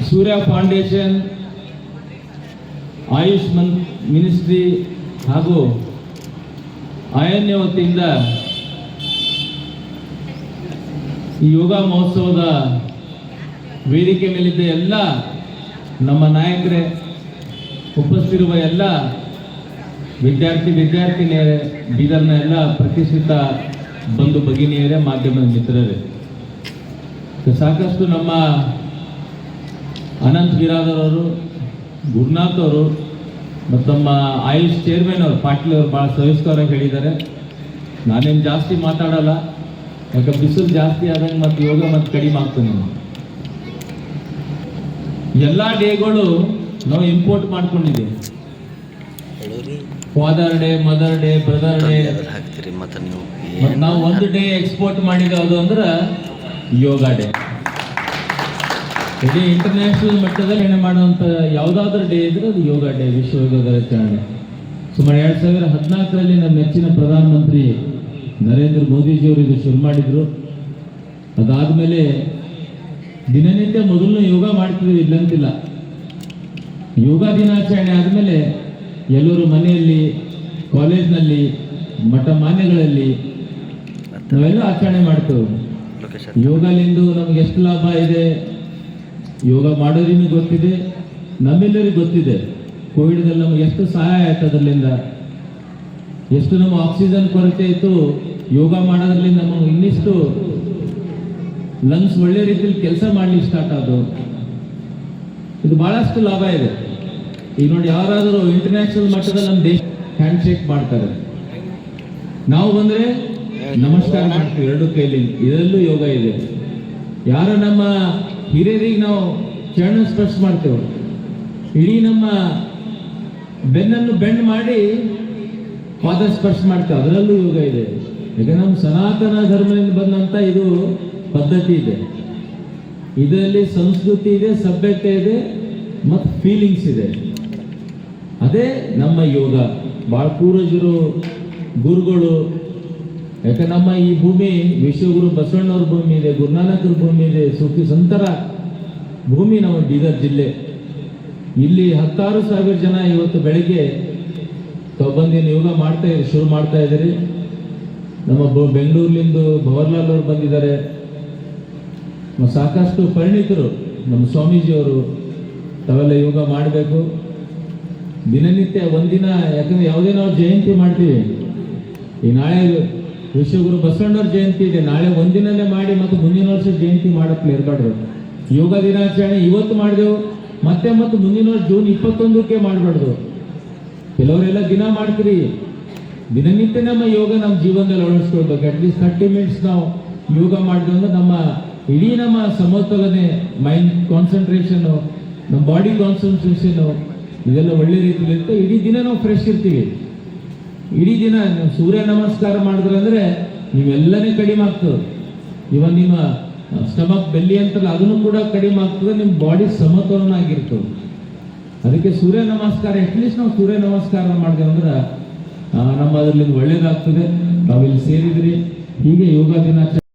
ಸೂರ್ಯ foundation, AYUSH ministry ಹಾಗೂ ಅಯನ್ಯ ವತಿಯಿಂದ ಈ ಯೋಗ ಮಹೋತ್ಸವದ ವೇದಿಕೆ ಮೇಲಿದ್ದ ಎಲ್ಲ ನಮ್ಮ ನಾಯಕರೇ, ಉಪಸ್ಥಿತಿರುವ ಎಲ್ಲ ವಿದ್ಯಾರ್ಥಿನಿಯರೇ, ಬೀದರ್ನ ಎಲ್ಲ ಪ್ರತಿಷ್ಠಿತ ಬಂಧು ಭಗಿನಿಯರೇ, ಮಾಧ್ಯಮದ ಮಿತ್ರರೇ, ಸಾಕಷ್ಟು ನಮ್ಮ ಅನಂತ್ ಬಿರಾದರ್ ಅವರು, ಗುರುನಾಥ್ ಅವರು ಮತ್ತು ನಮ್ಮ ಆಯುಷ್ ಚೇರ್ಮನ್ ಅವರು ಪಾಟೀಲ್ ಅವರು ಭಾಳ ಸವಿಸ್ತರವಾಗಿ ಹೇಳಿದ್ದಾರೆ. ನಾನೇನು ಜಾಸ್ತಿ ಮಾತಾಡಲ್ಲ, ಯಾಕೆ ಬಿಸಿಲು ಜಾಸ್ತಿ ಆದಂಗೆ ಮತ್ತು ಯೋಗ ಮತ್ತು ಕಡಿಮೆ ಆಗ್ತದೆ. ಎಲ್ಲ ಡೇಗಳು ನಾವು ಇಂಪೋರ್ಟ್ ಮಾಡ್ಕೊಂಡಿದ್ದೀವಿ. Father day, mother day, brother day. ಮತ್ತು ನಾವು ಒಂದು ಡೇ ಎಕ್ಸ್ಪೋರ್ಟ್ ಮಾಡಿದ್ದು ಅದು ಅಂದ್ರೆ ಯೋಗ ಡೇ. ಇಡೀ ಇಂಟರ್ನ್ಯಾಷನಲ್ ಮಟ್ಟದಲ್ಲಿ ಏನೇ ಮಾಡುವಂಥ ಯಾವುದಾದ್ರೂ ಡೇ ಇದ್ರೆ ಅದು ಯೋಗ ಡೇ, ವಿಶ್ವ ಯೋಗ ದಿನಾಚರಣೆ. ಸುಮಾರು 2014ರಲ್ಲಿ ನಮ್ಮ ನೆಚ್ಚಿನ ಪ್ರಧಾನಮಂತ್ರಿ ನರೇಂದ್ರ ಮೋದಿಜಿಯವರು ಇದು ಶುರು ಮಾಡಿದರು. ಅದಾದಮೇಲೆ ದಿನನಿತ್ಯ ಮೊದಲು ಯೋಗ ಮಾಡ್ತಿದ್ವಿ, ಇಲ್ಲಂತಿಲ್ಲ. ಯೋಗ ದಿನಾಚರಣೆ ಆದಮೇಲೆ ಎಲ್ಲರೂ ಮನೆಯಲ್ಲಿ, ಕಾಲೇಜ್ನಲ್ಲಿ, ಮಠ ಮಾನ್ಯಗಳಲ್ಲಿ ನಾವೆಲ್ಲ ಆಚರಣೆ ಮಾಡ್ತೇವೆ. ಯೋಗಲಿಂದ ನಮ್ಗೆ ಎಷ್ಟು ಲಾಭ ಇದೆ, ಯೋಗ ಮಾಡೋರಿಗೂ ಗೊತ್ತಿದೆ, ನಮ್ಮೆಲ್ಲರಿಗೂ ಗೊತ್ತಿದೆ. ಕೋವಿಡ್ದಲ್ಲಿ ನಮಗೆ ಎಷ್ಟು ಸಹಾಯ ಆಯ್ತು, ಅದರಿಂದ ಎಷ್ಟು ನಮ್ಮ ಆಕ್ಸಿಜನ್ ಕೊರತೆ ಇತ್ತು. ಯೋಗ ಮಾಡೋದ್ರಿಂದ ನಮಗೆ ಇನ್ನಿಷ್ಟು ಲಂಗ್ಸ್ ಒಳ್ಳೆ ರೀತಿಯಲ್ಲಿ ಕೆಲಸ ಮಾಡಲಿಕ್ಕೆ ಸ್ಟಾರ್ಟ್ ಆದವು. ಇದು ಬಹಳಷ್ಟು ಲಾಭ ಇದೆ. ಈಗ ನೋಡಿ, ಯಾರಾದರೂ ಇಂಟರ್ನ್ಯಾಷನಲ್ ಮಟ್ಟದಲ್ಲಿ ನಮ್ಮ ದೇಶ ಹ್ಯಾಂಡ್ ಶೇಕ್ ಮಾಡ್ತಾರೆ, ನಾವು ಬಂದರೆ ನಮಸ್ಕಾರ ಮಾಡ್ತೀವಿ ಎರಡು ಕೈಲಿ. ಇದರಲ್ಲೂ ಯೋಗ ಇದೆ. ಯಾರು ನಮ್ಮ ಹಿರಿಯರಿಗೆ ನಾವು ಚರಣ ಸ್ಪರ್ಶ ಮಾಡ್ತೇವೆ, ಇಡೀ ನಮ್ಮ ಬೆನ್ನನ್ನು ಬೆಂಡ್ ಮಾಡಿ ಪಾದ ಸ್ಪರ್ಶ ಮಾಡ್ತೇವೆ, ಅದರಲ್ಲೂ ಯೋಗ ಇದೆ. ಯಾಕಂದ್ರೆ ನಮ್ಮ ಸನಾತನ ಧರ್ಮದಿಂದ ಬಂದಂಥ ಇದು ಪದ್ಧತಿ ಇದೆ. ಇದರಲ್ಲಿ ಸಂಸ್ಕೃತಿ ಇದೆ, ಸಭ್ಯತೆ ಇದೆ ಮತ್ತು ಫೀಲಿಂಗ್ಸ್ ಇದೆ. ಅದೇ ನಮ್ಮ ಯೋಗ. ಭಾಳ ಪೂರ್ವಜರು, ಗುರುಗಳು, ಯಾಕೆ ನಮ್ಮ ಈ ಭೂಮಿ ವಿಶ್ವಗುರು ಬಸವಣ್ಣವ್ರ ಭೂಮಿ ಇದೆ, ಗುರುನಾನಕರ ಭೂಮಿ ಇದೆ, ಸೂಫಿ ಸಂತರ ಭೂಮಿ ನಮ್ಮ ಬೀದರ್ ಜಿಲ್ಲೆ. ಇಲ್ಲಿ 16,000 ಜನ ಇವತ್ತು ಬೆಳಗ್ಗೆ ಬಂದಿನ ಯೋಗ ಶುರು ಮಾಡ್ತಾ ಇದ್ದೀರಿ. ನಮ್ಮ ಬೆಂಗಳೂರಿನಿಂದ ಭವರ್ಲಾಲ್ ಅವರು ಬಂದಿದ್ದಾರೆ. ಸಾಕಷ್ಟು ಪರಿಣಿತರು, ನಮ್ಮ ಸ್ವಾಮೀಜಿಯವರು, ತಾವೆಲ್ಲ ಯೋಗ ಮಾಡಬೇಕು ದಿನನಿತ್ಯ ಒಂದಿನ. ಯಾಕಂದ್ರೆ ಯಾವುದೇ ನಾವು ಜಯಂತಿ ಮಾಡ್ತೀವಿ, ಈ ನಾಳೆ ವಿಶ್ವಗುರು ಬಸವಣ್ಣವ್ರ ಜಯಂತಿ ಇದೆ, ನಾಳೆ ಒಂದಿನಲ್ಲೇ ಮಾಡಿ ಮತ್ತು ಮುಂದಿನ ವರ್ಷ ಜಯಂತಿ ಮಾಡಕ್ಕೆ ಇರಬಾರ್ದು. ಯೋಗ ದಿನಾಚರಣೆ ಇವತ್ತು ಮಾಡಿದೆವು, ಮತ್ತೆ ಮುಂದಿನ ವರ್ಷ ಜೂನ್ 21ಕ್ಕೆ ಮಾಡಬಾರ್ದು. ಕೆಲವರೆಲ್ಲ ದಿನ ಮಾಡ್ತೀರಿ, ದಿನನಿತ್ಯ ನಮ್ಮ ಯೋಗ ನಮ್ಮ ಜೀವನದಲ್ಲಿ ಅಳವಡಿಸ್ಕೊಳ್ಬೇಕು. ಅಟ್ಲೀಸ್ಟ್ 30 ಮಿನಿಟ್ಸ್ ನಾವು ಯೋಗ ಮಾಡಿದ್ವಿ ಅಂದ್ರೆ ನಮ್ಮ ಇಡೀ ನಮ್ಮ ಸಮತೋಲನೆ, ಮೈಂಡ್ ಕಾನ್ಸಂಟ್ರೇಷನು, ನಮ್ಮ ಬಾಡಿ ಕಾನ್ಸಂಟ್ರೇಷನು ಇದೆಲ್ಲ ಒಳ್ಳೆ ರೀತಿಯಲ್ಲಿ ಇರುತ್ತೆ. ಇಡೀ ದಿನ ನಾವು ಫ್ರೆಶ್ ಇರ್ತೀವಿ. ಇಡೀ ದಿನ ಸೂರ್ಯ ನಮಸ್ಕಾರ ಮಾಡಿದ್ರೆ ಅಂದರೆ ನೀವೆಲ್ಲನೇ ಕಡಿಮೆ ಆಗ್ತದೆ. ಇವನ್ ನಿಮ್ಮ ಸ್ಟಮಕ್, ಬೆಲ್ಲಿ ಅಂತಲ್ಲ, ಅದನ್ನು ಕೂಡ ಕಡಿಮೆ ಆಗ್ತದೆ. ನಿಮ್ಮ ಬಾಡಿ ಸಮತೋಲನ ಆಗಿರ್ತದೆ. ಅದಕ್ಕೆ ಸೂರ್ಯ ನಮಸ್ಕಾರ, ಅಟ್ಲೀಸ್ಟ್ ನಾವು ಸೂರ್ಯ ನಮಸ್ಕಾರ ಮಾಡಿದೆವು ಅಂದ್ರೆ ನಮ್ಮ ಅದರಲ್ಲಿ ಒಳ್ಳೇದಾಗ್ತದೆ. ನಾವಿಲ್ಲಿ ಸೇರಿದ್ರಿ. ಹೀಗೆ ಯೋಗ ದಿನಾಚರಣೆ